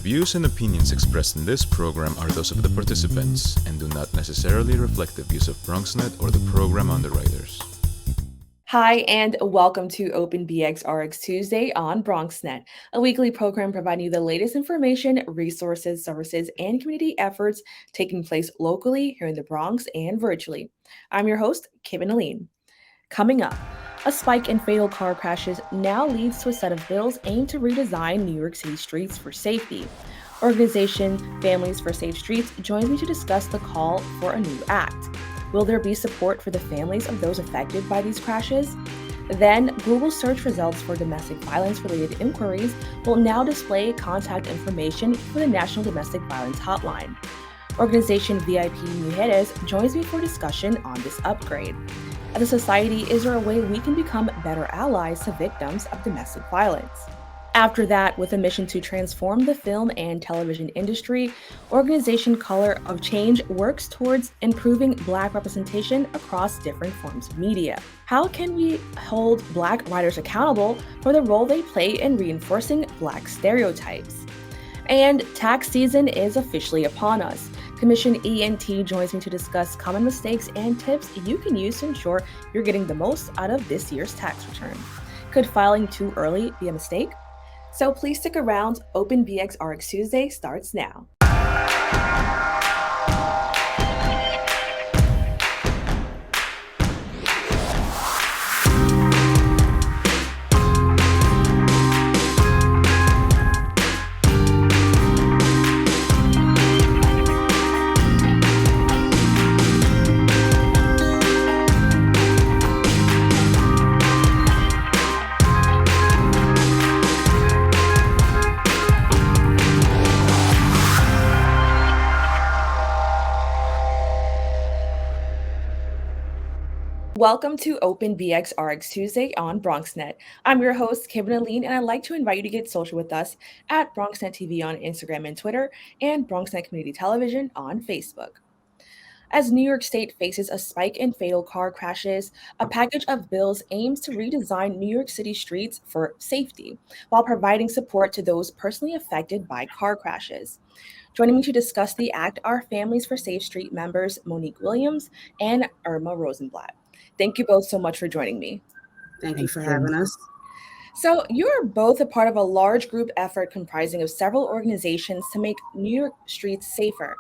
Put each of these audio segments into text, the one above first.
views and opinions expressed in this program are those of the participants and do not necessarily reflect the views of BronxNet or the program underwriters. Hi, and welcome to Open BxRx Tuesday on BronxNet, a weekly program providing you the latest information, resources, services, and community efforts taking place locally here in the Bronx and virtually. I'm your host, Kibin, Alleyne. Coming up, a spike in fatal car crashes now leads to a set of bills aimed to redesign New York City streets for safety. Organization Families for Safe Streets joins me to discuss the call for a new act. Will there be support for the families of those affected by these crashes? Then, Google search results for domestic violence-related inquiries will now display contact information for the National Domestic Violence Hotline. Organization VIP Mujeres joins me for discussion on this upgrade. As a society, is there a way we can become better allies to victims of domestic violence? After that, with a mission to transform the film and television industry, Organization Color of Change works towards improving Black representation across different forms of media. How can we hold Black writers accountable for the role they play in reinforcing Black stereotypes? And tax season is officially upon us. Commission ENT joins me to discuss common mistakes and tips you can use to ensure you're getting the most out of this year's tax return. Could filing too early be a mistake? So please stick around. Open BxRx Tuesday starts now. Welcome to Open BxRx Tuesday on BronxNet. I'm your host, Kibin, Alleyne, and I'd like to invite you to get social with us at BronxNet TV on Instagram and Twitter, and BronxNet Community Television on Facebook. As New York State faces a spike in fatal car crashes, a package of bills aims to redesign New York City streets for safety, while providing support to those personally affected by car crashes. Joining me to discuss the act are Families for Safe Street members Monique Williams and Irma Rosenblatt. Thank you both so much for joining me. Thank you for having us. So you're both a part of a large group effort comprising of several organizations to make New York streets safer.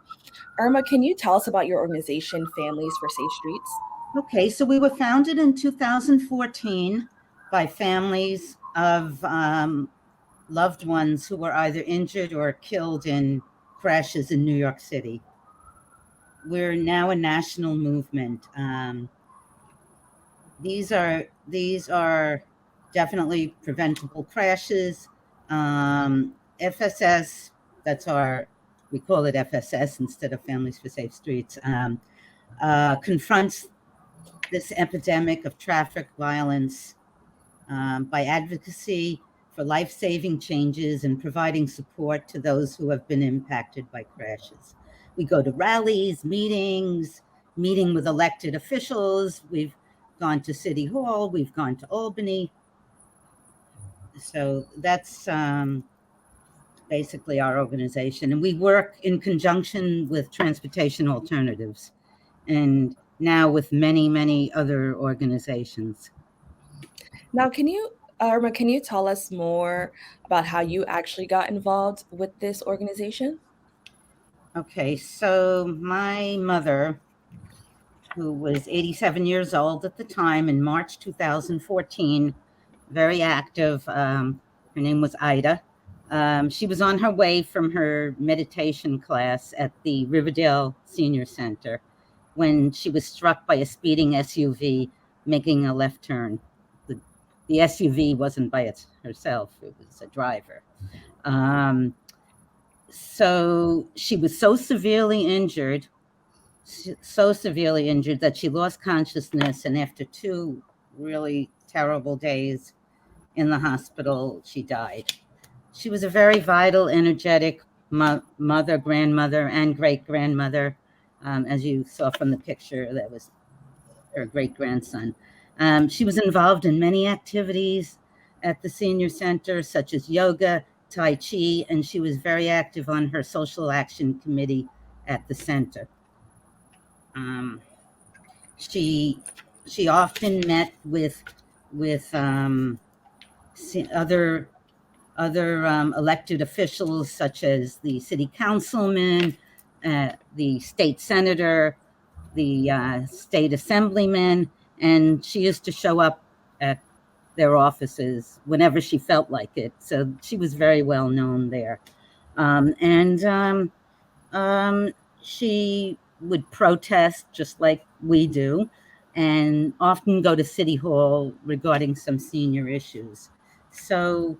Irma, can you tell us about your organization, Families for Safe Streets? Okay, so we were founded in 2014 by families of loved ones who were either injured or killed in crashes in New York City. We're now a national movement. These are definitely preventable crashes. FSS, we call it FSS instead of Families for Safe Streets, confronts this epidemic of traffic violence by advocacy for life-saving changes and providing support to those who have been impacted by crashes. We go to rallies, meeting with elected officials. We've gone to City Hall, we've gone to Albany. So that's basically our organization. And we work in conjunction with Transportation Alternatives and now with many, many other organizations. Now, Irma, can you tell us more about how you actually got involved with this organization? Okay, so my mother, who was 87 years old at the time in March 2014, very active. Her name was Ida. She was on her way from her meditation class at the Riverdale Senior Center when she was struck by a speeding SUV making a left turn. The SUV wasn't by herself, it was a driver. So she was so severely injured that she lost consciousness, and after 2 really terrible days in the hospital, she died. She was a very vital, energetic mother, grandmother, and great-grandmother. As you saw from the picture, that was her great-grandson. She was involved in many activities at the senior center, such as yoga, Tai Chi, and she was very active on her social action committee at the center. She often met with other elected officials, such as the city councilman, the state senator, the state assemblyman, and she used to show up at their offices whenever she felt like it. So she was very well known there. She would protest just like we do, and often go to City Hall regarding some senior issues. So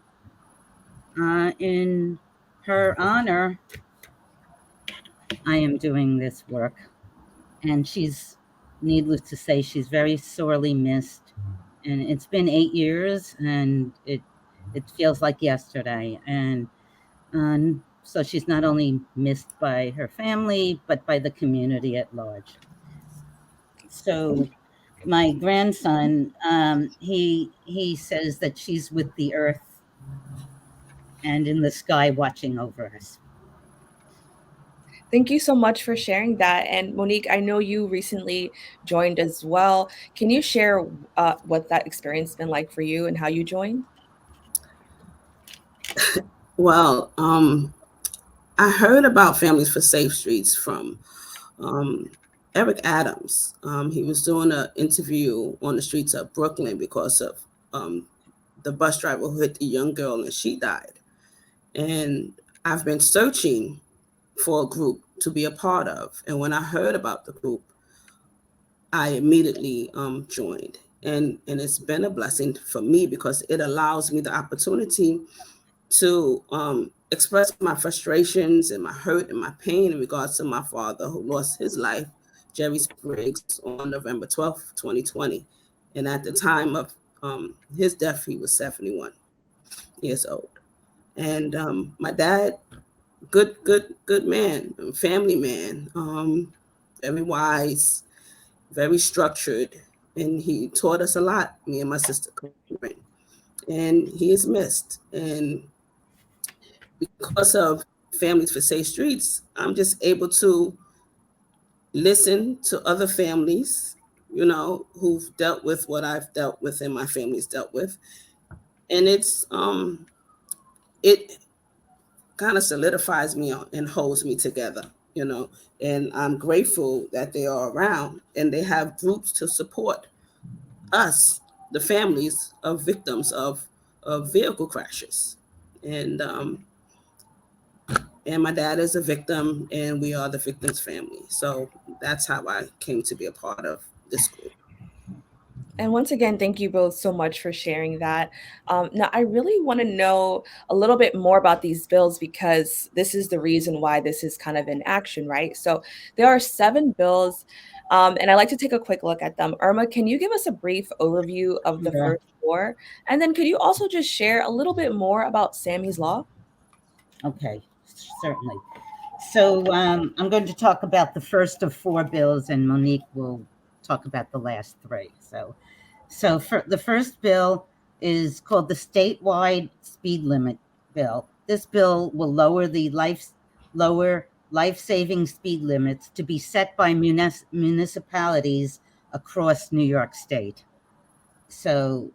in her honor, I am doing this work. And she's, needless to say, she's very sorely missed. And it's been 8 years, and it feels like yesterday. And so she's not only missed by her family, but by the community at large. So my grandson, he says that she's with the earth and in the sky watching over us. Thank you so much for sharing that. And Monique, I know you recently joined as well. Can you share what that experience has been like for you and how you joined? Well, I heard about Families for Safe Streets from Eric Adams. He was doing an interview on the streets of Brooklyn because of the bus driver who hit the young girl and she died. And I've been searching for a group to be a part of. And when I heard about the group, I immediately joined. And it's been a blessing for me because it allows me the opportunity to express my frustrations and my hurt and my pain in regards to my father who lost his life, Jerry Spriggs, on November 12th, 2020. And at the time of his death, he was 71 years old. And my dad, good man, family man, very wise, very structured, and he taught us a lot, me and my sister Kibin. And he is missed. And because of Families for Safe Streets, I'm just able to listen to other families, you know, who've dealt with what I've dealt with and my family's dealt with. And it's it kind of solidifies me and holds me together, you know, and I'm grateful that they are around and they have groups to support us, the families of victims of vehicle crashes. And my dad is a victim and we are the victim's family. So that's how I came to be a part of this group. And once again, thank you both so much for sharing that. Now, I really want to know a little bit more about these bills because this is the reason why this is kind of in action, right? So there are 7 bills, and I'd like to take a quick look at them. Irma, can you give us a brief overview of the first 4? And then could you also just share a little bit more about Sammy's Law? Okay, certainly. So I'm going to talk about the first of 4 bills, and Monique will talk about the last 3. So for the first bill is called the Statewide Speed Limit Bill. This bill will lower life-saving speed limits to be set by municipalities across New York State. So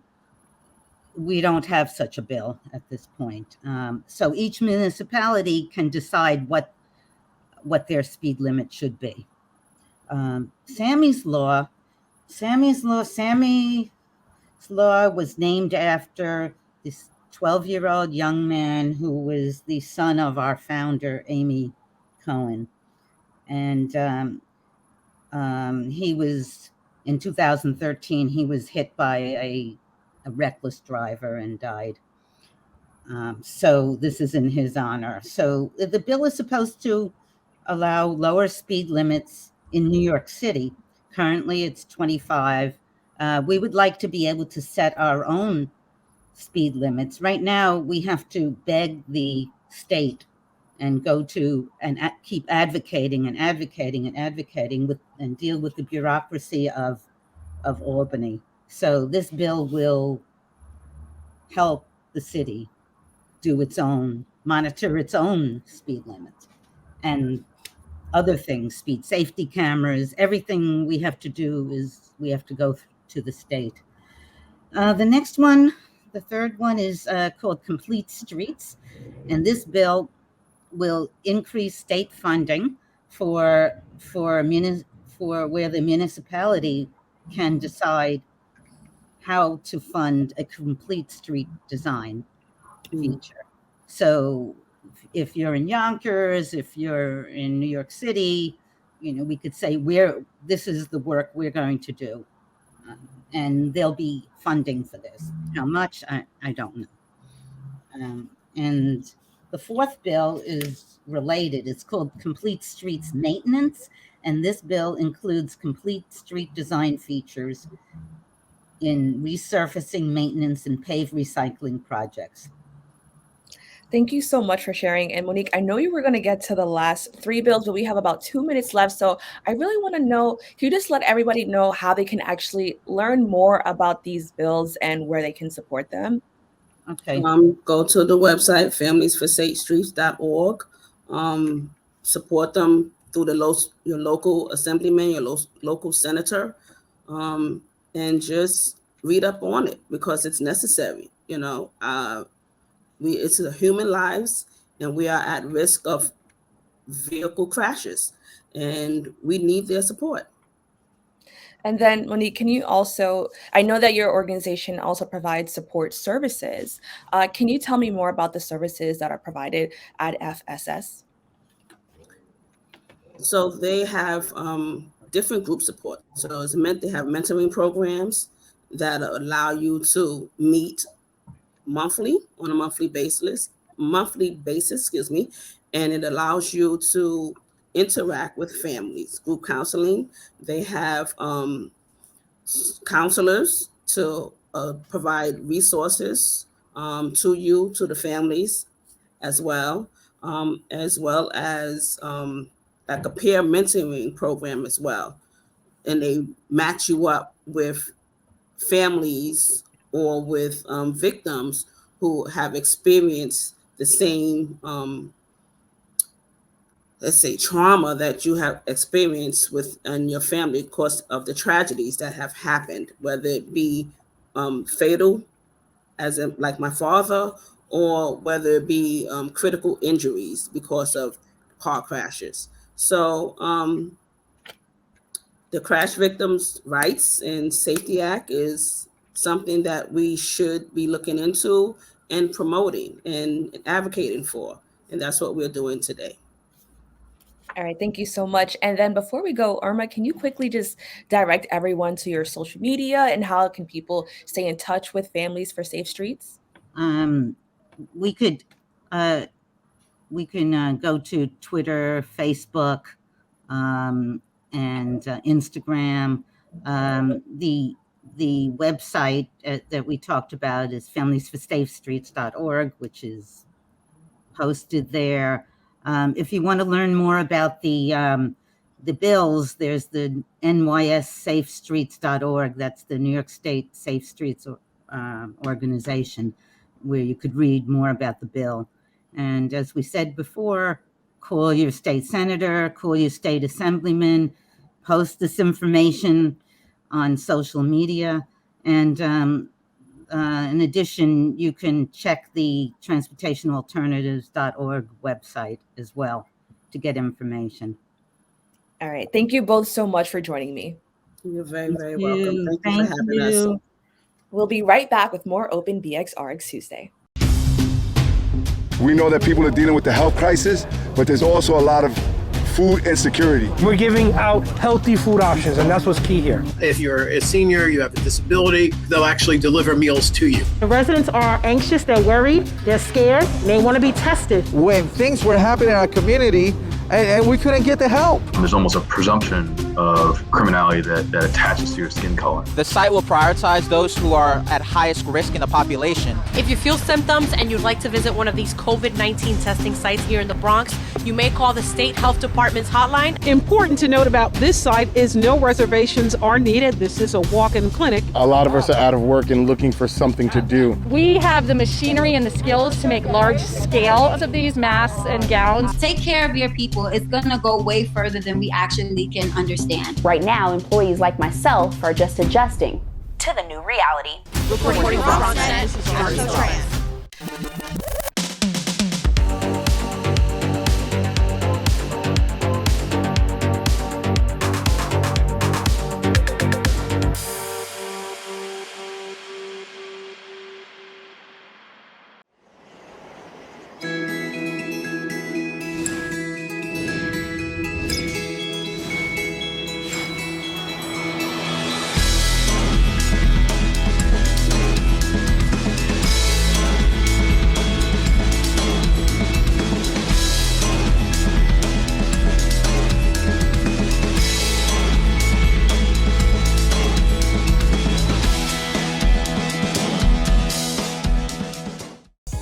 we don't have such a bill at this point. So each municipality can decide what their speed limit should be. Sammy's Law was named after this 12-year-old young man who was the son of our founder, Amy Cohen. And he was, in 2013, he was hit by a reckless driver and died. So this is in his honor. So the bill is supposed to allow lower speed limits in New York City. Currently, it's 25. We would like to be able to set our own speed limits. Right now, we have to beg the state and go to and keep advocating and deal with the bureaucracy of Albany. So this bill will help the city monitor its own speed limits, and other things, speed safety cameras. Everything we have to do is we have to go to the state. The next one, the third one, is called Complete Streets, and this bill will increase state funding for where the municipality can decide how to fund a complete street design feature. So if you're in Yonkers, if you're in New York City, we could say this is the work we're going to do. And there'll be funding for this. How much, I don't know. And the fourth bill is related. It's called Complete Streets Maintenance. And this bill includes complete street design features in resurfacing, maintenance, and pave recycling projects. Thank you so much for sharing. And Monique, I know you were going to get to the last three bills, but we have about 2 minutes left. So I really want to know, can you just let everybody know how they can actually learn more about these bills and where they can support them? Okay. Go to the website, familiesforsafestreets.org. Support them through your local assemblyman, your local senator, and just read up on it because it's necessary. It's the human lives, and we are at risk of vehicle crashes, and we need their support. And then, Monique, can you also, I know that your organization also provides support services. Can you tell me more about the services that are provided at FSS? So they have different group support. So they have mentoring programs that allow you to meet on a monthly basis, and it allows you to interact with families. Group counseling, they have counselors to provide resources to the families as well as like a peer mentoring program as well. And they match you up with families or with victims who have experienced the same, let's say, trauma that you have experienced within your family because of the tragedies that have happened, whether it be fatal, as in like my father, or whether it be critical injuries because of car crashes. So the Crash Victims' Rights and Safety Act is something that we should be looking into and promoting and advocating for. And that's what we're doing today. All right, thank you so much. And then before we go, Irma, can you quickly just direct everyone to your social media and how can people stay in touch with Families for Safe Streets? We can go to Twitter, Facebook, and Instagram. The website that we talked about is familiesforsafestreets.org, which is posted there. If you want to learn more about the bills, there's the nyssafestreets.org. That's the New York State Safe Streets organization, where you could read more about the bill. And as we said before, call your state senator, call your state assemblyman, post this information on social media. And in addition, you can check the transportationalternatives.org website as well to get information. All right. Thank you both so much for joining me. You're very, very welcome. Thank you for having us. We'll be right back with more Open BxRx Tuesday. We know that people are dealing with the health crisis, but there's also a lot of food insecurity. We're giving out healthy food options, and that's what's key here. If you're a senior, you have a disability, they'll actually deliver meals to you. The residents are anxious, they're worried, they're scared, they want to be tested. When things were happening in our community and we couldn't get the help. There's almost a presumption of criminality that attaches to your skin color. The site will prioritize those who are at highest risk in the population. If you feel symptoms and you'd like to visit one of these COVID-19 testing sites here in the Bronx, you may call the State Health Department's hotline. Important to note about this site is no reservations are needed. This is a walk-in clinic. A lot of us are out of work and looking for something to do. We have the machinery and the skills to make large scale of these masks and gowns. Take care of your people. It's going to go way further than we actually can understand. Right now, employees like myself are just adjusting to the new reality. Reporting from BxRx, this is Trans.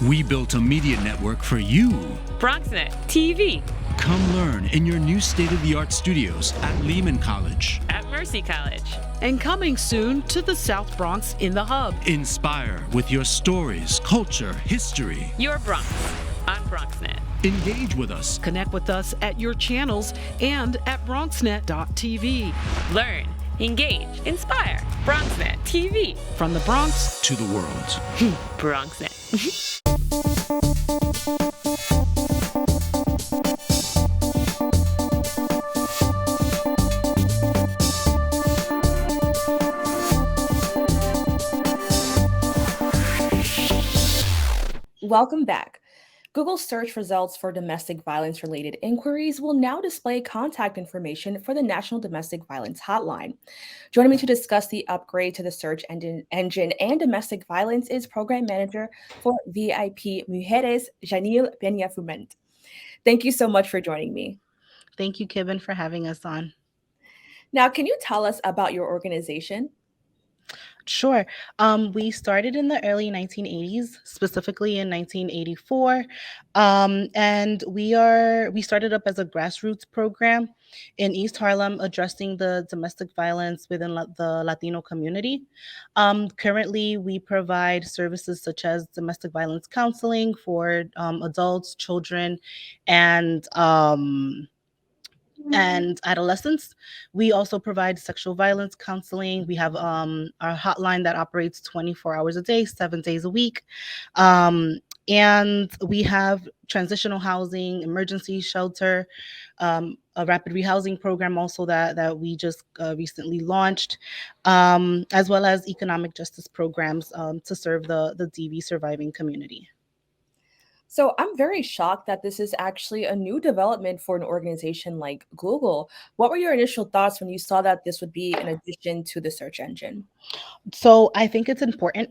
We built a media network for you. BronxNet TV. Come learn in your new state-of-the-art studios at Lehman College. At Mercy College. And coming soon to the South Bronx in the Hub. Inspire with your stories, culture, history. Your Bronx on BronxNet. Engage with us. Connect with us at your channels and at BronxNet.tv. Learn, engage, inspire. BronxNet TV. From the Bronx to the world. BronxNet. Welcome back. Google's search results for domestic violence-related inquiries will now display contact information for the National Domestic Violence Hotline. Joining me to discuss the upgrade to the search engine and domestic violence is Program Manager for VIP Mujeres, Yainel Peña-Furment. Thank you so much for joining me. Thank you, Kibin, for having us on. Now, can you tell us about your organization? Sure. We started in the early 1980s, specifically in 1984. And we started up as a grassroots program in East Harlem addressing the domestic violence within the Latino community. Currently, we provide services such as domestic violence counseling for adults, children, and adolescents. We also provide sexual violence counseling. We have our hotline that operates 24 hours a day, 7 days a week. And we have transitional housing, emergency shelter, a rapid rehousing program also that we just recently launched, as well as economic justice programs to serve the DV surviving community. So I'm very shocked that this is actually a new development for an organization like Google. What were your initial thoughts when you saw that this would be an addition to the search engine? So I think it's important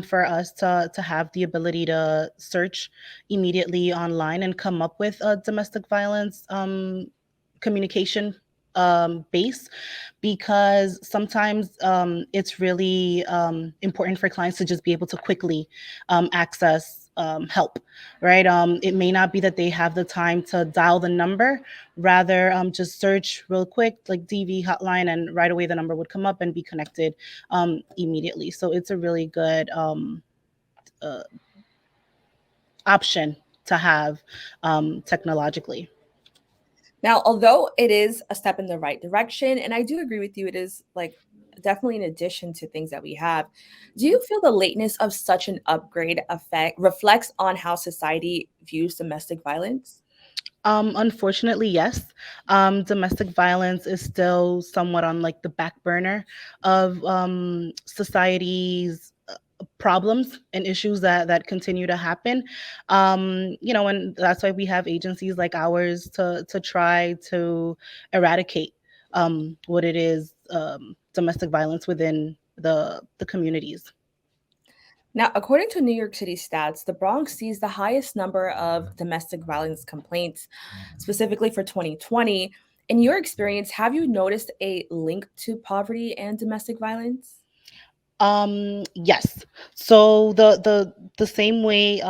for us to have the ability to search immediately online and come up with a domestic violence communication base, because sometimes it's really important for clients to just be able to quickly access help, right? It may not be that they have the time to dial the number, rather just search real quick, like DV hotline, and right away the number would come up and be connected immediately. So it's a really good option to have technologically. Now, although it is a step in the right direction, and I do agree with you, it is like definitely in addition to things that we have, do you feel the lateness of such an upgrade reflects on how society views domestic violence? Unfortunately, yes. Domestic violence is still somewhat on like the back burner of society's problems and issues that continue to happen. And that's why we have agencies like ours to try to eradicate what it is, domestic violence within the communities. Now, according to New York City stats, the Bronx sees the highest number of domestic violence complaints, specifically for 2020. In your experience, have you noticed a link to poverty and domestic violence? Yes. So the same way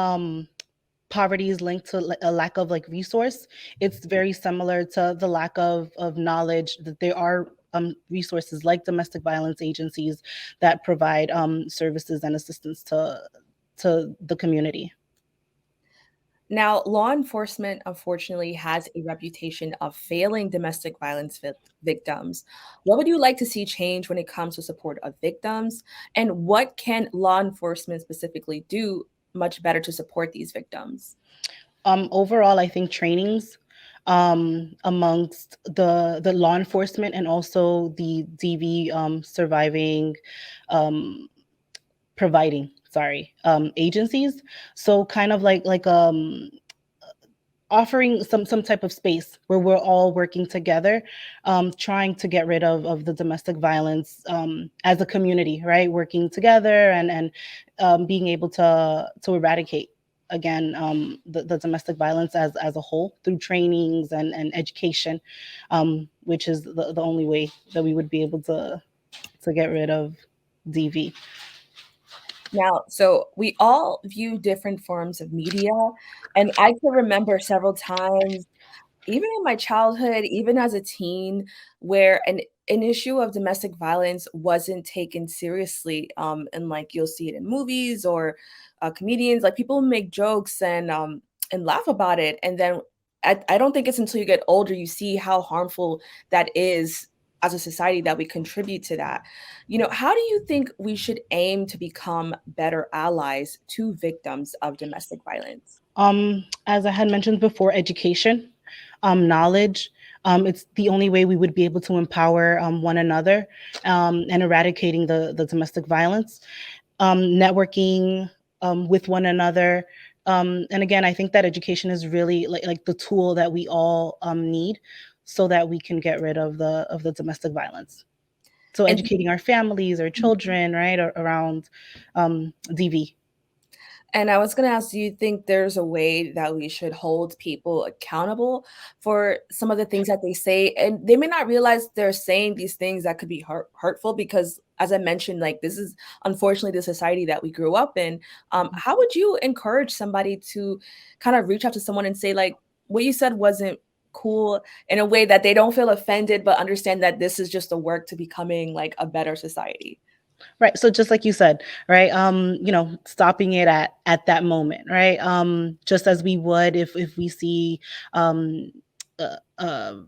poverty is linked to a lack of like resource, it's very similar to the lack of knowledge that there are resources like domestic violence agencies that provide services and assistance to the community. Now, law enforcement unfortunately has a reputation of failing domestic violence victims. What would you like to see change when it comes to support of victims? And what can law enforcement specifically do much better to support these victims? Overall, I think trainings amongst the law enforcement and also the DV surviving um, providing agencies. So kind of like offering some type of space where we're all working together, trying to get rid of the domestic violence as a community, right? Working together and being able to eradicate again the domestic violence as a whole through trainings and education, which is the only way that we would be able to get rid of DV. Now, so we all view different forms of media, and I can remember several times, even in my childhood, even as a teen, where an issue of domestic violence wasn't taken seriously. And like you'll see it in movies or comedians, like people make jokes and laugh about it, and then I don't think it's until you get older you see how harmful that is as a society that we contribute to that. How do you think we should aim to become better allies to victims of domestic violence? As I had mentioned before, education, knowledge. It's the only way we would be able to empower one another and eradicating the domestic violence, networking with one another. And again, I think that education is really like the tool that we all need so that we can get rid of the domestic violence. So educating our families, our children, right, around DV. And I was going to ask, do you think there's a way that we should hold people accountable for some of the things that they say? And they may not realize they're saying these things that could be hurtful because, as I mentioned, like this is unfortunately the society that we grew up in. How would you encourage somebody to kind of reach out to someone and say, like, what you said wasn't cool in a way that they don't feel offended, but understand that this is just a work to becoming like a better society? Right. So just like you said, right, stopping it at that moment, right? Just as we would if we see um uh, uh,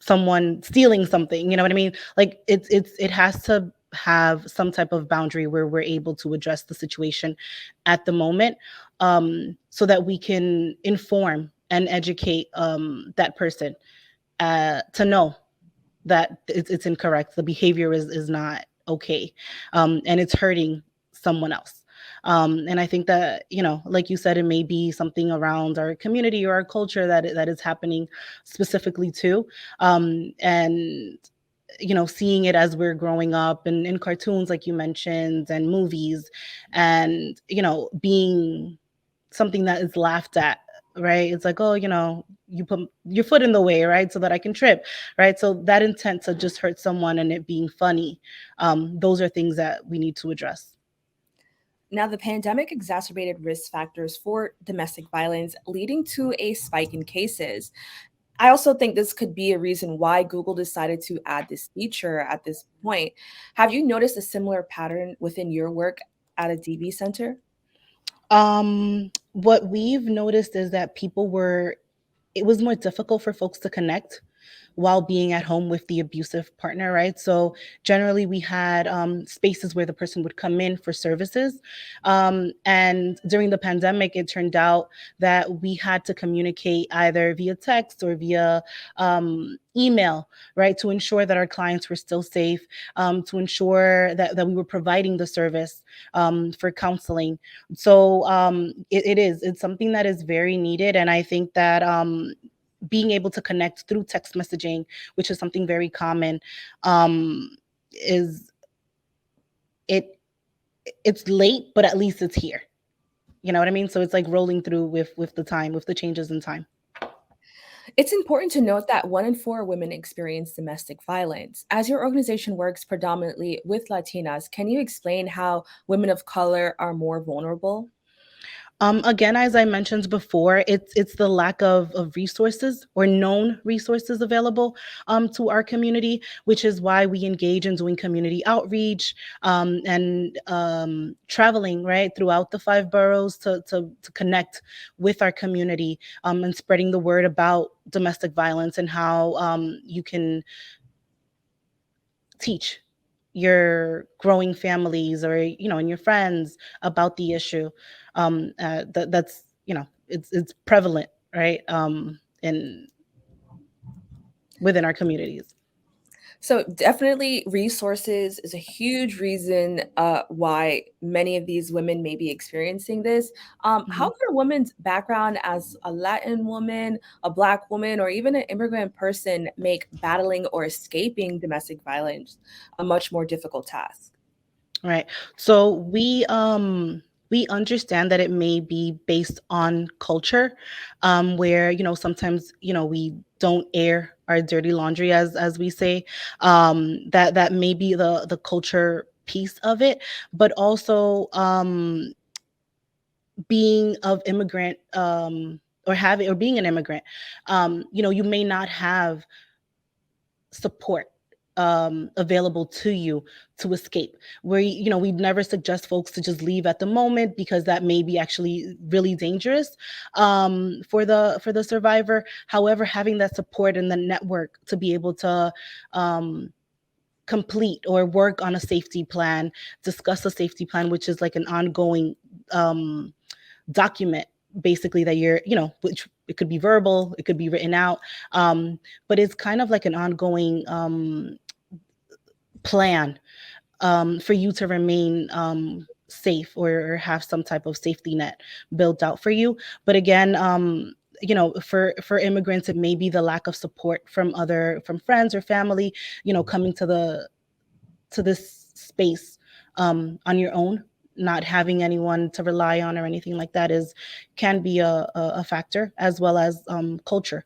someone stealing something, you know what I mean? Like it has to have some type of boundary where we're able to address the situation at the moment, so that we can inform and educate that person to know that it's incorrect. The behavior is not okay, and it's hurting someone else. And I think that, like you said, it may be something around our community or our culture that is happening specifically too. And seeing it as we're growing up and in cartoons, like you mentioned, and movies, and being something that is laughed at, right? It's like, oh, you put your foot in the way, right, so that I can trip, right? So that intent to just hurt someone and it being funny, those are things that we need to address. Now, the pandemic exacerbated risk factors for domestic violence, leading to a spike in cases. I also think this could be a reason why Google decided to add this feature at this point. Have you noticed a similar pattern within your work at a DV center? What we've noticed is that it was more difficult for folks to connect while being at home with the abusive partner, right? So generally we had spaces where the person would come in for services. And during the pandemic, it turned out that we had to communicate either via text or via email, right? To ensure that our clients were still safe, to ensure that we were providing the service for counseling. So it's something that is very needed. And I think that being able to connect through text messaging, which is something very common, it's late, but at least it's here. You know what I mean? So it's like rolling through with the time, with the changes in time. It's important to note that 1 in 4 women experience domestic violence. As your organization works predominantly with Latinas, can you explain how women of color are more vulnerable? Again, as I mentioned before, it's the lack of resources or known resources available to our community, which is why we engage in doing community outreach and traveling right throughout the 5 boroughs to connect with our community and spreading the word about domestic violence and how you can teach your growing families or and your friends about the issue that's it's prevalent right in within our communities. So definitely resources is a huge reason why many of these women may be experiencing this. How can a woman's background as a Latin woman, a Black woman, or even an immigrant person make battling or escaping domestic violence a much more difficult task? Right. So we understand that it may be based on culture, where sometimes we don't air our dirty laundry, as we say. That may be the culture piece of it, but also being of immigrant or being an immigrant, you may not have support available to you to escape. We'd never suggest folks to just leave at the moment because that may be actually really dangerous for the survivor. However, having that support and the network to be able to complete or work on a safety plan, discuss a safety plan, which is like an ongoing document basically that which it could be verbal, it could be written out, but it's kind of like an ongoing plan for you to remain safe or have some type of safety net built out for you. But again, for immigrants, it may be the lack of support from friends or family, coming to this space on your own, not having anyone to rely on or anything like that can be a factor, as well as culture,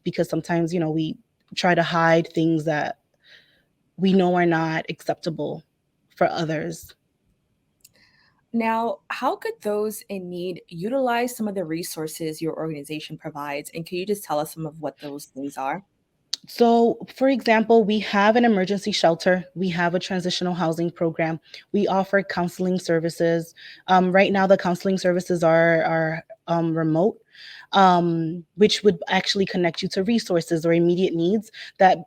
because sometimes we try to hide things that we know are not acceptable for others. Now, how could those in need utilize some of the resources your organization provides? And can you just tell us some of what those things are? So, for example, we have an emergency shelter. We have a transitional housing program. We offer counseling services. Right now, the counseling services are remote, which would actually connect you to resources or immediate needs that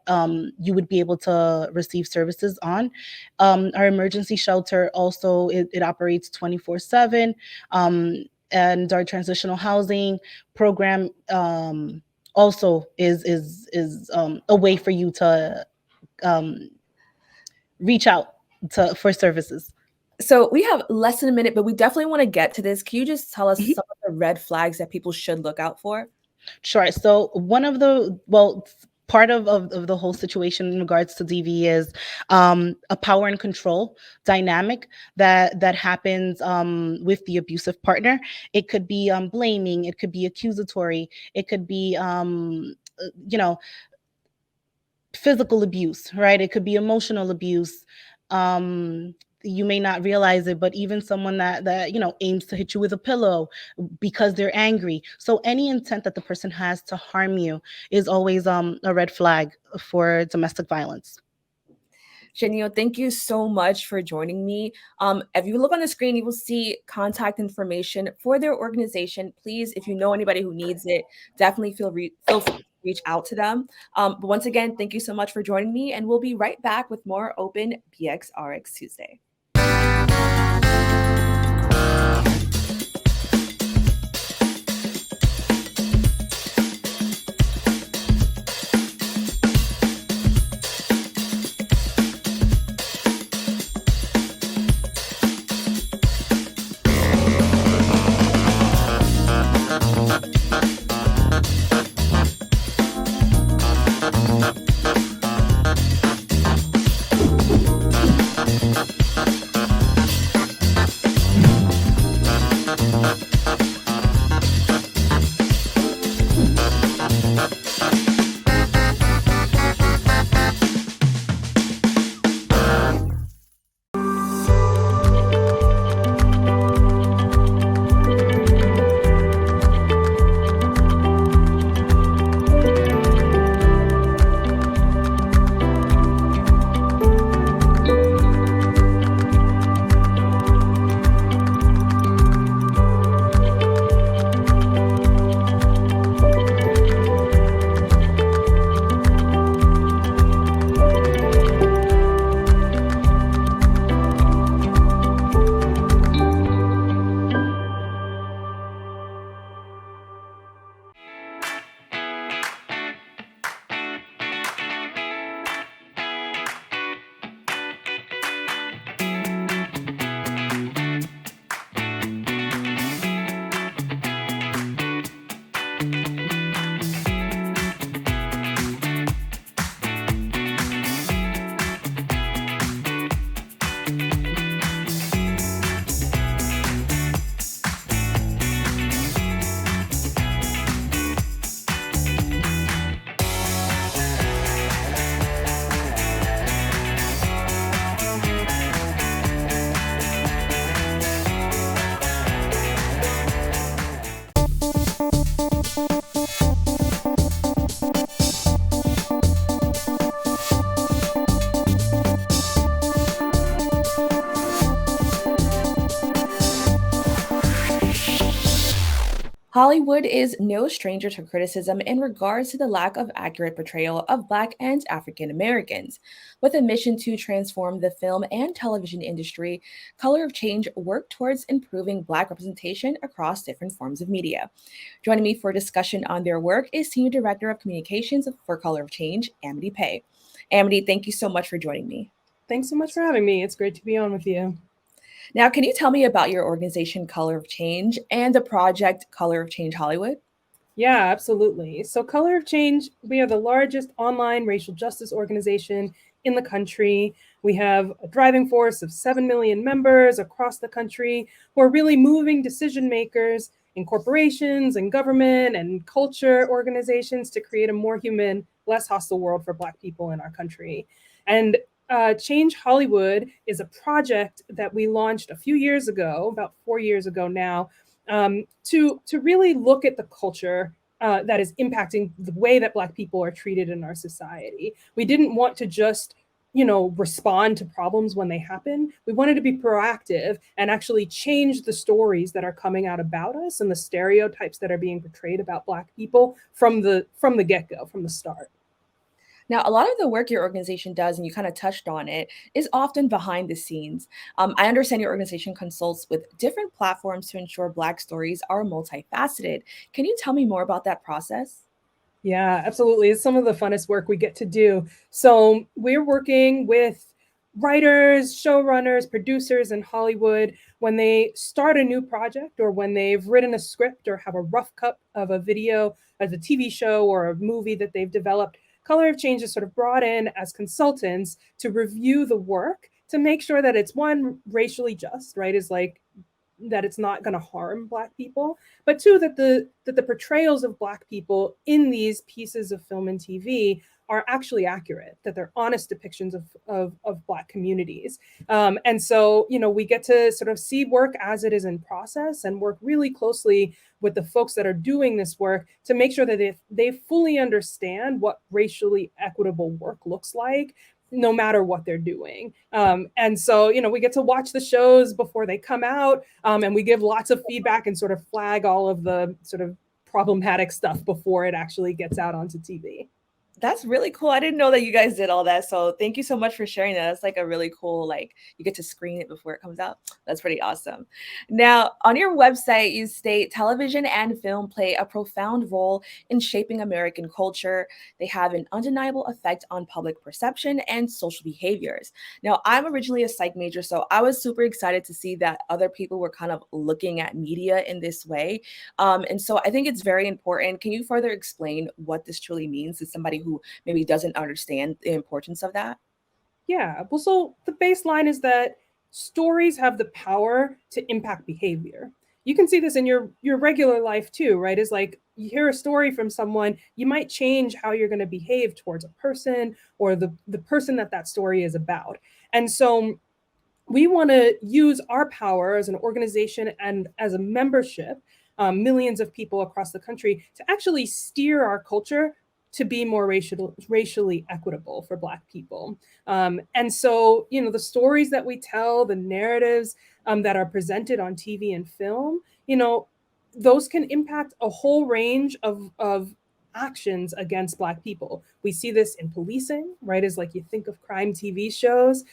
you would be able to receive services on. Our emergency shelter also, it operates 24/7, and our transitional housing program also is a way for you to reach out for services. So we have less than a minute, but we definitely want to get to this. Can you just tell us some of the red flags that people should look out for? Sure. So part of the whole situation in regards to DV is a power and control dynamic that happens with the abusive partner. It could be blaming, it could be accusatory, it could be physical abuse, right? It could be emotional abuse. You may not realize it, but even someone that aims to hit you with a pillow because they're angry. So any intent that the person has to harm you is always a red flag for domestic violence. Yainel, thank you so much for joining me. If you look on the screen, you will see contact information for their organization. Please, if you know anybody who needs it, definitely feel free to reach out to them. But once again, thank you so much for joining me, and we'll be right back with more Open BxRx Tuesday. Hollywood is no stranger to criticism in regards to the lack of accurate portrayal of Black and African Americans. With a mission to transform the film and television industry, Color of Change worked towards improving Black representation across different forms of media. Joining me for discussion on their work is Senior Director of Communications for Color of Change, Amity Paye. Amity, thank you so much for joining me. Thanks so much for having me. It's great to be on with you. Now, can you tell me about your organization, Color of Change, and the project Color of Change Hollywood? Yeah, absolutely. So Color of Change, we are the largest online racial justice organization in the country. We have a driving force of 7 million members across the country who are really moving decision makers in corporations and government and culture organizations to create a more human, less hostile world for Black people in our country. And Change Hollywood is a project that we launched a few years ago, about 4 years ago now, to really look at the culture that is impacting the way that Black people are treated in our society. We didn't want to just, respond to problems when they happen. We wanted to be proactive and actually change the stories that are coming out about us and the stereotypes that are being portrayed about Black people from the get-go, from the start. Now, a lot of the work your organization does, and you kind of touched on it, is often behind the scenes. I understand your organization consults with different platforms to ensure Black stories are multifaceted. Can you tell me more about that process? Yeah, absolutely. It's some of the funnest work we get to do. So we're working with writers, showrunners, producers in Hollywood when they start a new project or when they've written a script or have a rough cut of a video as a TV show or a movie that they've developed. Color of Change is sort of brought in as consultants to review the work to make sure that it's, one, racially just, right? Is like that it's not going to harm Black people, but two, that the portrayals of Black people in these pieces of film and TV are actually accurate, that they're honest depictions of Black communities. And so, we get to sort of see work as it is in process and work really closely with the folks that are doing this work to make sure that they fully understand what racially equitable work looks like, no matter what they're doing. And so, we get to watch the shows before they come out, and we give lots of feedback and sort of flag all of the sort of problematic stuff before it actually gets out onto TV. That's really cool. I didn't know that you guys did all that. So thank you so much for sharing that. That's like a really cool, you get to screen it before it comes out. That's pretty awesome. Now, on your website, you state television and film play a profound role in shaping American culture. They have an undeniable effect on public perception and social behaviors. Now, I'm originally a psych major, so I was super excited to see that other people were kind of looking at media in this way. And so I think it's very important. Can you further explain what this truly means to somebody who maybe doesn't understand the importance of that? Yeah, well, so the baseline is that stories have the power to impact behavior. You can see this in your regular life too, right? Is like you hear a story from someone, you might change how you're going to behave towards a person or the person that story is about. And so we want to use our power as an organization and as a membership, millions of people across the country, to actually steer our culture to be more racially equitable for Black people. And so, the stories that we tell, the narratives that are presented on TV and film, those can impact a whole range of actions against Black people. We see this in policing, right? As like you think of crime TV shows,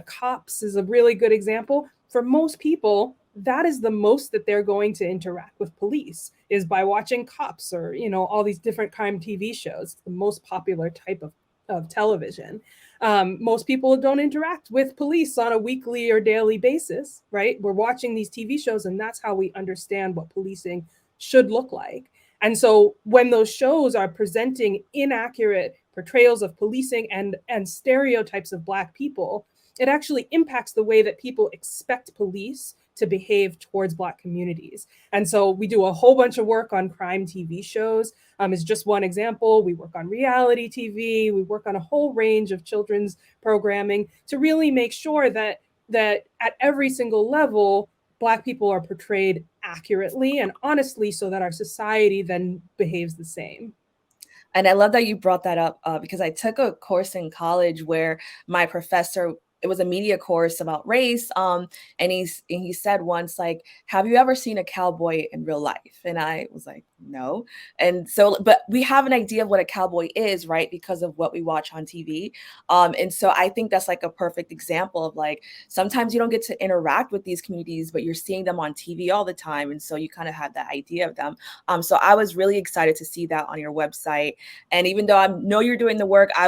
Cops is a really good example. For most people, that is the most that they're going to interact with police is by watching Cops or, all these different crime TV shows, the most popular type of television. Most people don't interact with police on a weekly or daily basis, right? We're watching these TV shows and that's how we understand what policing should look like. And so when those shows are presenting inaccurate portrayals of policing and stereotypes of Black people, it actually impacts the way that people expect police to behave towards Black communities. And so we do a whole bunch of work on crime TV shows. Is just one example. We work on reality TV. We work on a whole range of children's programming to really make sure that at every single level, Black people are portrayed accurately and honestly so that our society then behaves the same. And I love that you brought that up because I took a course in college where my professor it was a media course about race. And he said once, like, have you ever seen a cowboy in real life? And I was like, no. And so, but we have an idea of what a cowboy is, right? Because of what we watch on TV. And so I think that's like a perfect example of like, sometimes you don't get to interact with these communities, but you're seeing them on TV all the time. And so you kind of have that idea of them. So I was really excited to see that on your website. And even though I know you're doing the work, I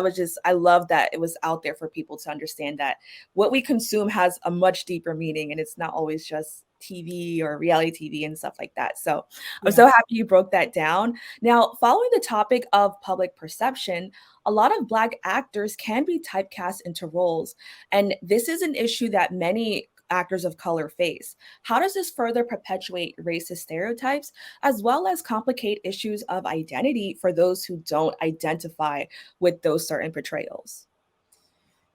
love that it was out there for people to understand that what we consume has a much deeper meaning, and it's not always just TV or reality TV and stuff like that. So I'm so happy you broke that down. Now, following the topic of public perception, a lot of Black actors can be typecast into roles. And this is an issue that many actors of color face. How does this further perpetuate racist stereotypes, as well as complicate issues of identity for those who don't identify with those certain portrayals?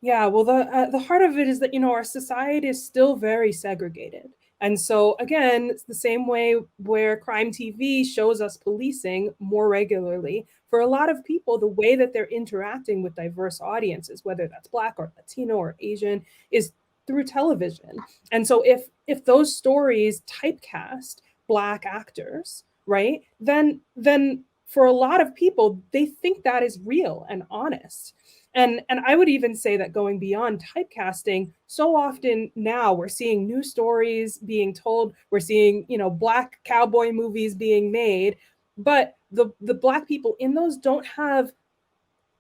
Yeah, well, the heart of it is that, our society is still very segregated. And so, again, it's the same way where crime TV shows us policing more regularly. For a lot of people, the way that they're interacting with diverse audiences, whether that's Black or Latino or Asian, is through television. And so if those stories typecast Black actors, right, then for a lot of people, they think that is real and honest. And I would even say that going beyond typecasting, so often now we're seeing new stories being told, we're seeing, Black cowboy movies being made, but the Black people in those don't have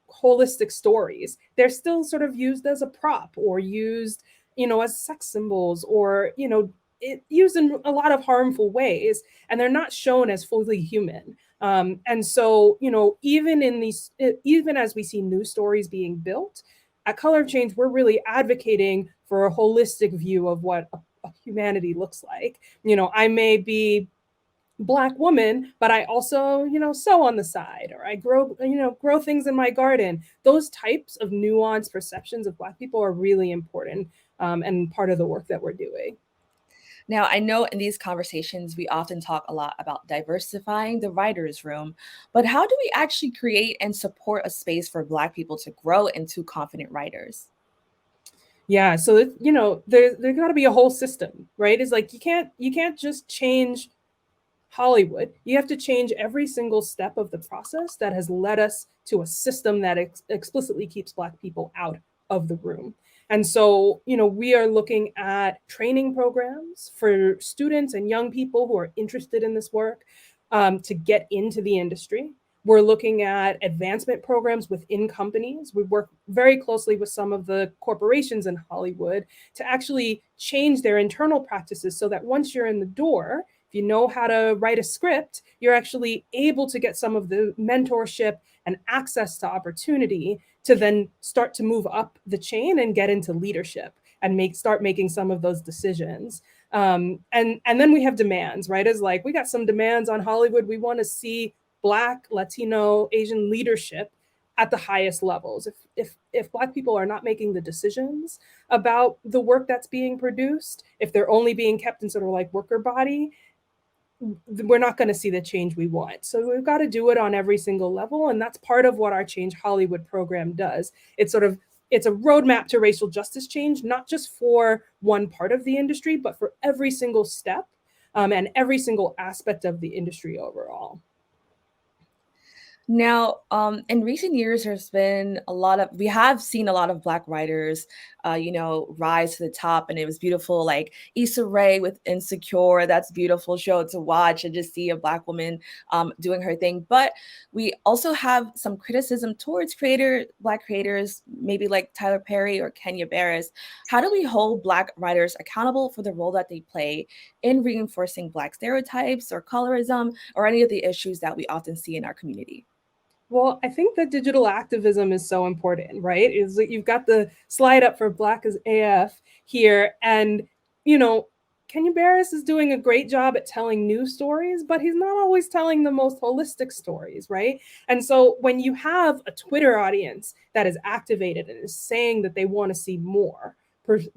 holistic stories. They're still sort of used as a prop or used, as sex symbols or, used in a lot of harmful ways, and they're not shown as fully human. And so, even as we see new stories being built, at Color of Change, we're really advocating for a holistic view of what a humanity looks like. I may be Black woman, but I also, sew on the side, or I grow things in my garden. Those types of nuanced perceptions of Black people are really important and part of the work that we're doing. Now, I know in these conversations, we often talk a lot about diversifying the writer's room, but how do we actually create and support a space for Black people to grow into confident writers? Yeah, so there's got to be a whole system, right? It's like you can't just change Hollywood. You have to change every single step of the process that has led us to a system that explicitly keeps Black people out of the room. And so, we are looking at training programs for students and young people who are interested in this work to get into the industry. We're looking at advancement programs within companies. We work very closely with some of the corporations in Hollywood to actually change their internal practices so that once you're in the door, if you know how to write a script, you're actually able to get some of the mentorship and access to opportunity to then start to move up the chain and get into leadership and start making some of those decisions. And then we have demands, right? It's like, we got some demands on Hollywood. We want to see Black, Latino, Asian leadership at the highest levels. If Black people are not making the decisions about the work that's being produced, if they're only being kept in sort of like worker body, we're not going to see the change we want. So we've got to do it on every single level. And that's part of what our Change Hollywood program does. It's a roadmap to racial justice change, not just for one part of the industry, but for every single step and every single aspect of the industry overall. Now, in recent years, we have seen a lot of Black writers, rise to the top, and it was beautiful. Like Issa Rae with Insecure, that's a beautiful show to watch and just see a Black woman doing her thing. But we also have some criticism towards Black creators, maybe like Tyler Perry or Kenya Barris. How do we hold Black writers accountable for the role that they play in reinforcing Black stereotypes or colorism or any of the issues that we often see in our community? Well, I think that digital activism is so important, right? Is that you've got the slide up for Black as AF here, and Kenya Barris is doing a great job at telling new stories, but he's not always telling the most holistic stories, right? And so when you have a Twitter audience that is activated and is saying that they want to see more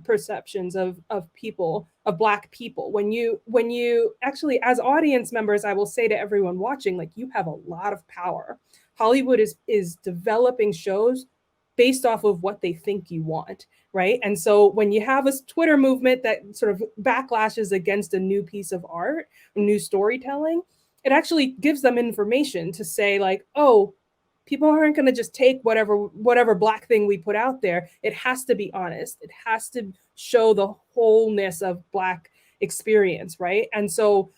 perceptions of people, of Black people, when you actually, as audience members, I will say to everyone watching, like, you have a lot of power. Hollywood is developing shows based off of what they think you want, right? And so when you have a Twitter movement that sort of backlashes against a new piece of art, new storytelling, it actually gives them information to say like, oh, people aren't going to just take whatever Black thing we put out there. It has to be honest. It has to show the wholeness of Black experience, right? And so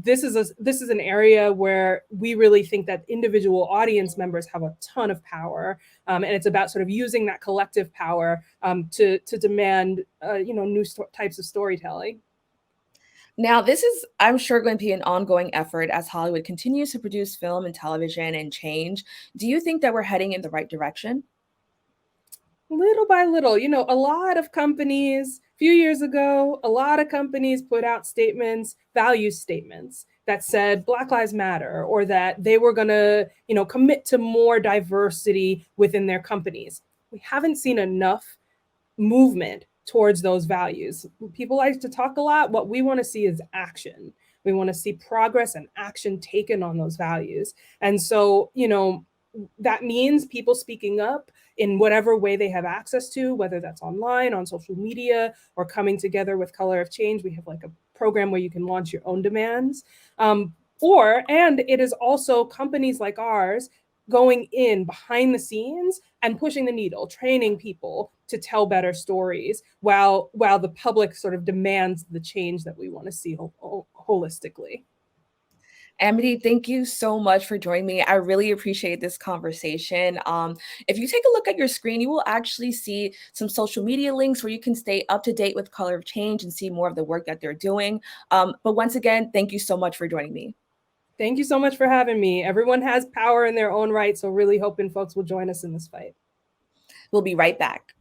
this is an area where we really think that individual audience members have a ton of power, and it's about sort of using that collective power to demand new types of storytelling. Now, this is, I'm sure, going to be an ongoing effort as Hollywood continues to produce film and television and change. Do you think that we're heading in the right direction? Little by little, a lot of companies, a few years ago, a lot of companies put out statements, value statements that said Black Lives Matter, or that they were going to, commit to more diversity within their companies. We haven't seen enough movement towards those values. People like to talk a lot. What we want to see is action. We want to see progress and action taken on those values. And so, that means people speaking up in whatever way they have access to, whether that's online, on social media, or coming together with Color of Change. We have like a program where you can launch your own demands. And it is also companies like ours going in behind the scenes and pushing the needle, training people to tell better stories while the public sort of demands the change that we want to see holistically. Amity, thank you so much for joining me. I really appreciate this conversation. If you take a look at your screen, you will actually see some social media links where you can stay up to date with Color of Change and see more of the work that they're doing. But once again, thank you so much for joining me. Thank you so much for having me. Everyone has power in their own right, so really hoping folks will join us in this fight. We'll be right back.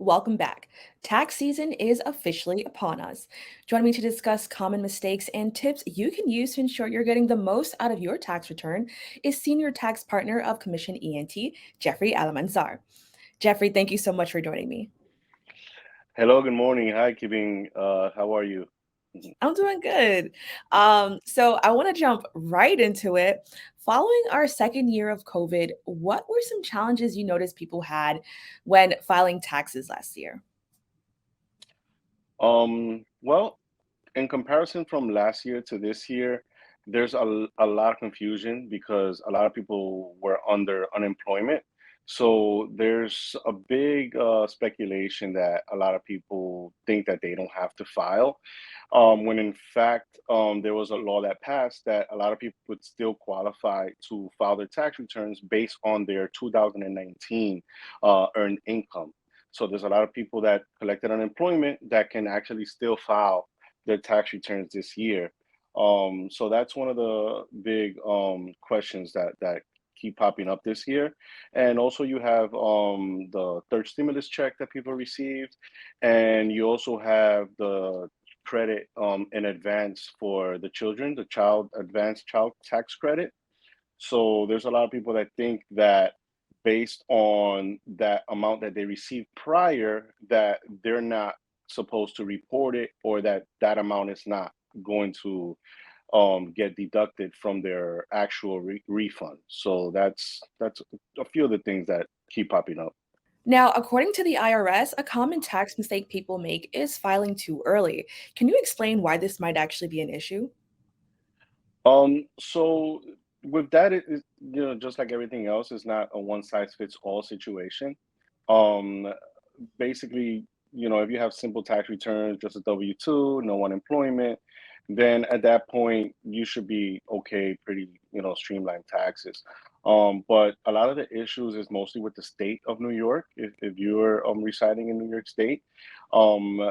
Welcome back. Tax season is officially upon us. Join me to discuss common mistakes and tips you can use to ensure you're getting the most out of your tax return is Senior Tax Partner of Commission ENT, Jeffrey Almanzar. Jeffrey, thank you so much for joining me. Hello, good morning. Hi, Kibin. How are you? I'm doing good. So I want to jump right into it. Following our second year of COVID, what were some challenges you noticed people had when filing taxes last year? Well, in comparison from last year to this year, there's a lot of confusion because a lot of people were under unemployment. So there's a big speculation that a lot of people think that they don't have to file, when in fact there was a law that passed that a lot of people would still qualify to file their tax returns based on their 2019 earned income. So there's a lot of people that collected unemployment that can actually still file their tax returns this year. So that's one of the big questions that keep popping up this year. And also you have the third stimulus check that people received, and you also have the credit in advance for the children, the child advanced child tax credit. So there's a lot of people that think that based on that amount that they received prior, that they're not supposed to report it, or that that amount is not going to get deducted from their actual refund. So that's a few of the things that keep popping up. Now, according to the IRS, a common tax mistake people make is filing too early. Can you explain why this might actually be an issue? So with that, just like everything else, it's not a one size fits all situation. Um, Basically, if you have simple tax returns, just a W-2, no unemployment, then at that point you should be okay, pretty, streamlined taxes. But a lot of the issues is mostly with the state of New York. If you're residing in New York State,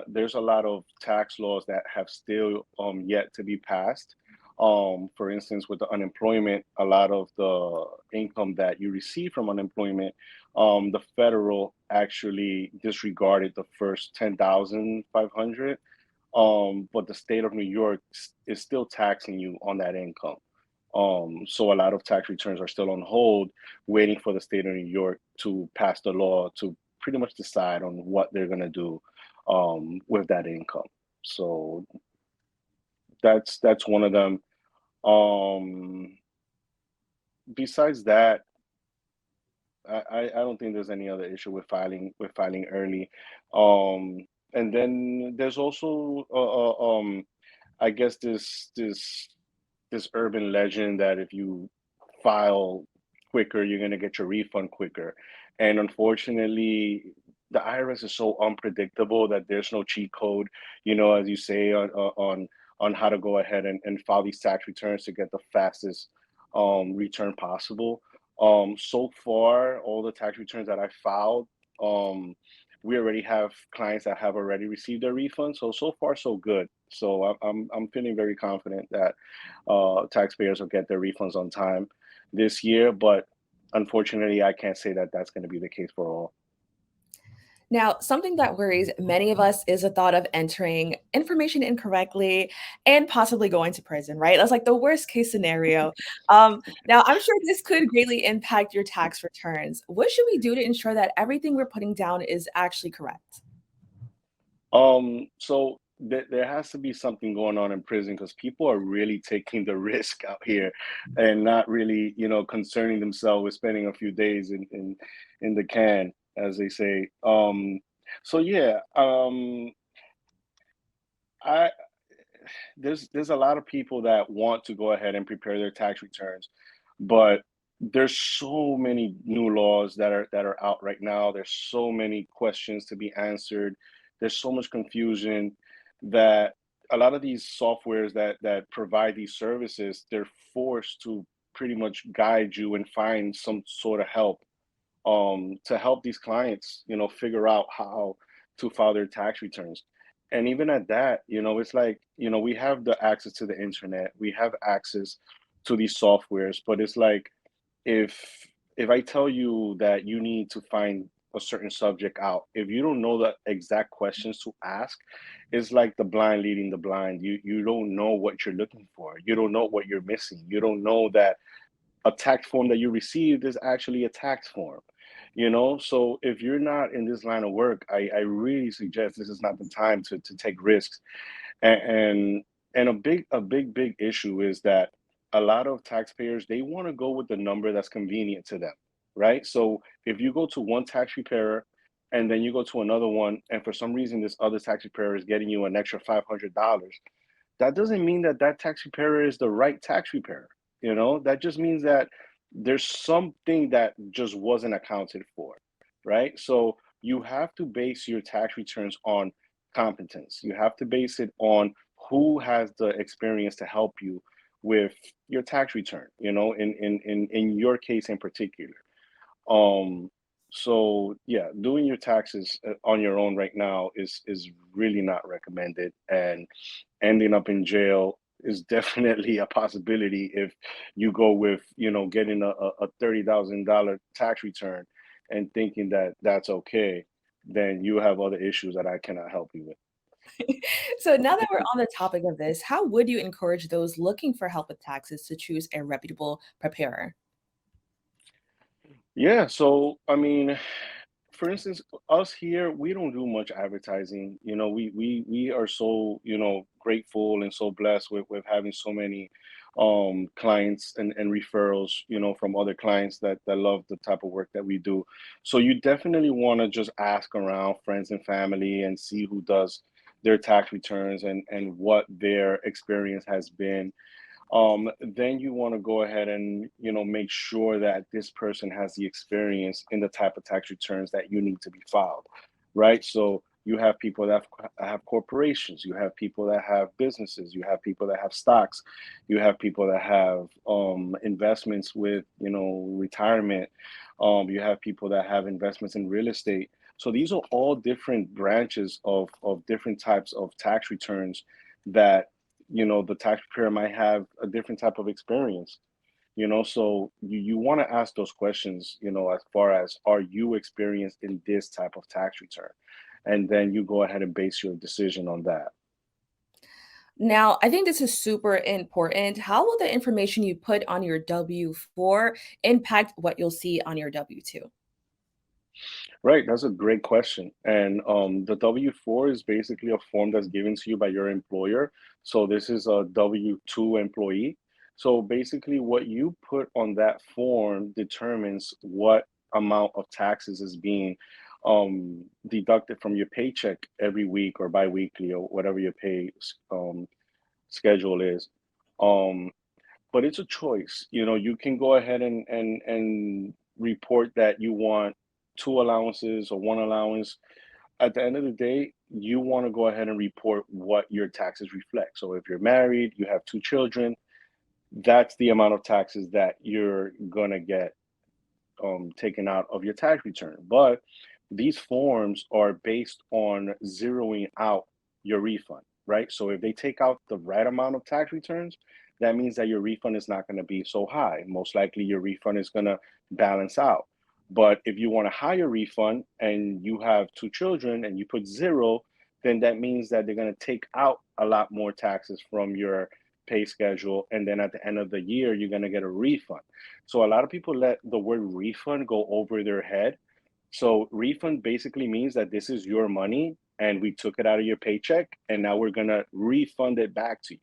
there's a lot of tax laws that have still yet to be passed. For instance, with the unemployment, a lot of the income that you receive from unemployment, the federal actually disregarded the first 10,500, but the state of New York is still taxing you on that income. So a lot of tax returns are still on hold, waiting for the state of New York to pass the law to pretty much decide on what they're going to do with that income. So that's one of them. Um, Besides that, I don't think there's any other issue with filing early. And then there's also I guess this urban legend that if you file quicker, you're gonna get your refund quicker. And unfortunately, the IRS is so unpredictable that there's no cheat code, as you say, on how to go ahead and file these tax returns to get the fastest return possible. So far, all the tax returns that I filed, um, we already have clients that have already received their refund. So far, so good. So I'm feeling very confident that taxpayers will get their refunds on time this year. But unfortunately, I can't say that that's going to be the case for all. Now, something that worries many of us is the thought of entering information incorrectly and possibly going to prison, right? That's like the worst case scenario. Now, I'm sure this could greatly impact your tax returns. What should we do to ensure that everything we're putting down is actually correct? So there has to be something going on in prison because people are really taking the risk out here and not really, concerning themselves with spending a few days in the can, as they say. So yeah, I there's a lot of people that want to go ahead and prepare their tax returns, but there's so many new laws that are out right now. There's so many questions to be answered. There's so much confusion that a lot of these softwares that provide these services, they're forced to pretty much guide you and find some sort of help to help these clients, figure out how to file their tax returns. And even at that, it's like, we have the access to the internet, we have access to these softwares, but it's like if if I tell you that you need to find a certain subject out, if you don't know the exact questions to ask, it's like the blind leading the blind. You don't know what you're looking for. You don't know what you're missing. You don't know that a tax form that you received is actually a tax form. So if you're not in this line of work, I really suggest this is not the time to take risks. And a big issue is that a lot of taxpayers, they want to go with the number that's convenient to them, right? So if you go to one tax preparer and then you go to another one, and for some reason this other tax preparer is getting you an extra $500, that doesn't mean that that tax preparer is the right tax preparer. That just means that there's something that just wasn't accounted for, right? So you have to base your tax returns on competence. You have to base it on who has the experience to help you with your tax return, in your case in particular. Um, so yeah, doing your taxes on your own right now is really not recommended, and ending up in jail is definitely a possibility if you go with, getting a $30,000 tax return and thinking that that's okay. Then you have other issues that I cannot help you with. So now that we're on the topic of this, how would you encourage those looking for help with taxes to choose a reputable preparer? Yeah, so I mean, for instance, us here, we don't do much advertising. We are so, grateful and so blessed with having so many clients and referrals, from other clients that love the type of work that we do. So you definitely want to just ask around friends and family and see who does their tax returns and what their experience has been. Then you want to go ahead and make sure that this person has the experience in the type of tax returns that you need to be filed, right? So you have people that have corporations, you have people that have businesses, you have people that have stocks, you have people that have investments with retirement, you have people that have investments in real estate. So these are all different branches of different types of tax returns that the tax preparer might have a different type of experience. So you want to ask those questions, as far as, are you experienced in this type of tax return? And then you go ahead and base your decision on that. Now, I think this is super important. How will the information you put on your W-4 impact what you'll see on your W-2? Right, that's a great question. And the W-4 is basically a form that's given to you by your employer. So this is a W-2 employee. So basically, what you put on that form determines what amount of taxes is being deducted from your paycheck every week or biweekly or whatever your pay schedule is. Um, but it's a choice. You can go ahead and report that you want two allowances or one allowance. At the end of the day, you want to go ahead and report what your taxes reflect. So if you're married, you have two children, that's the amount of taxes that you're gonna get taken out of your tax return. But these forms are based on zeroing out your refund, right? So if they take out the right amount of tax returns, that means that your refund is not going to be so high. Most likely your refund is going to balance out. But if you want a higher refund and you have two children and you put zero, then that means that they're going to take out a lot more taxes from your pay schedule. And then at the end of the year, you're going to get a refund. So a lot of people let the word refund go over their head. So refund basically means that this is your money and we took it out of your paycheck and now we're going to refund it back to you,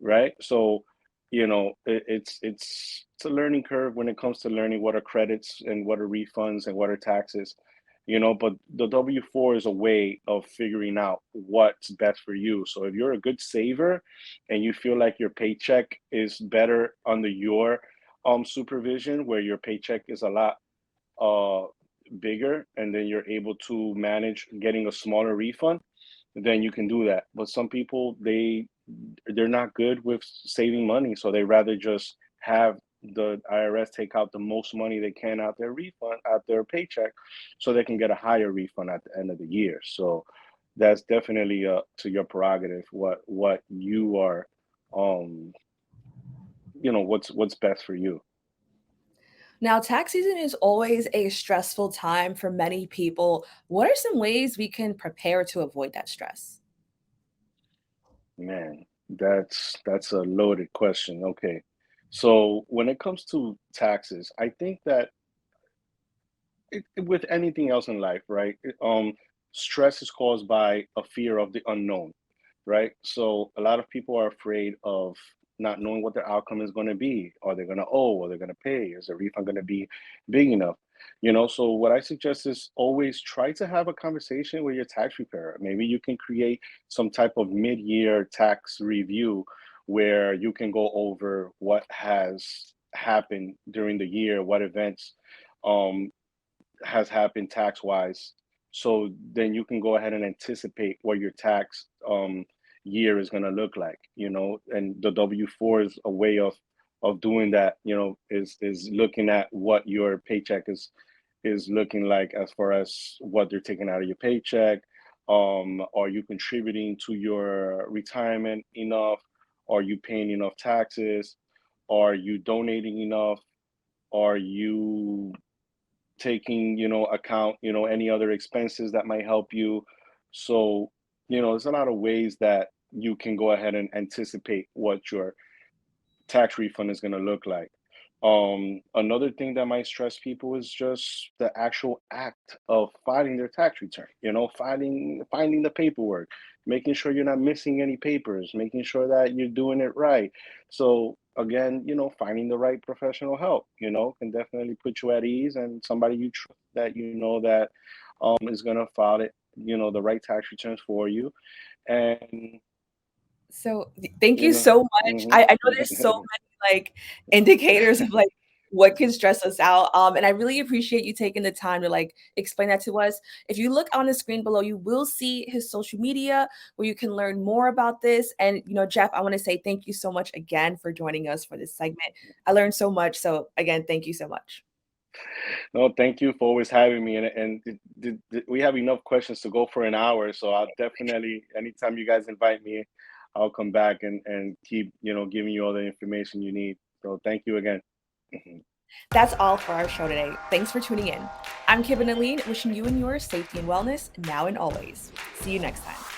right? So it's a learning curve when it comes to learning what are credits and what are refunds and what are taxes. But the W-4 is a way of figuring out what's best for you. So if you're a good saver and you feel like your paycheck is better under your supervision, where your paycheck is a lot bigger, and then you're able to manage getting a smaller refund, then you can do that. But some people, they're not good with saving money, so they rather just have the IRS take out the most money they can out their refund, out their paycheck, so they can get a higher refund at the end of the year. So that's definitely to your prerogative what you are what's best for you. Now, tax season is always a stressful time for many people. What are some ways we can prepare to avoid that stress? Man, that's a loaded question. Okay. So when it comes to taxes, I think that with anything else in life, right? Stress is caused by a fear of the unknown, right? So a lot of people are afraid of not knowing what their outcome is going to be. Are they going to owe? Are they going to pay? Is the refund going to be big enough? So what I suggest is always try to have a conversation with your tax preparer. Maybe you can create some type of mid-year tax review where you can go over what has happened during the year, what events has happened tax-wise. So then you can go ahead and anticipate what your tax year is going to look like, and the W-4 is a way of doing that, is looking at what your paycheck is looking like as far as what they're taking out of your paycheck. Are you contributing to your retirement enough? Are you paying enough taxes? Are you donating enough? Are you taking, account, any other expenses that might help you? So, there's a lot of ways that you can go ahead and anticipate what your tax refund is going to look like. Another thing that might stress people is just the actual act of filing their tax return, finding the paperwork, making sure you're not missing any papers, making sure that you're doing it right. So again, finding the right professional help, can definitely put you at ease, and somebody you trust that that is going to file it, the right tax returns for you. And so thank you so much. I know there's so many indicators of what can stress us out. And I really appreciate you taking the time to explain that to us. If you look on the screen below, you will see his social media where you can learn more about this. And, Jeff, I want to say thank you so much again for joining us for this segment. I learned so much. So again, thank you so much. No, thank you for always having me. And we have enough questions to go for an hour. So I'll definitely, anytime you guys invite me, I'll come back and keep, giving you all the information you need. So thank you again. That's all for our show today. Thanks for tuning in. I'm Kibin, wishing you and yours safety and wellness now and always. See you next time.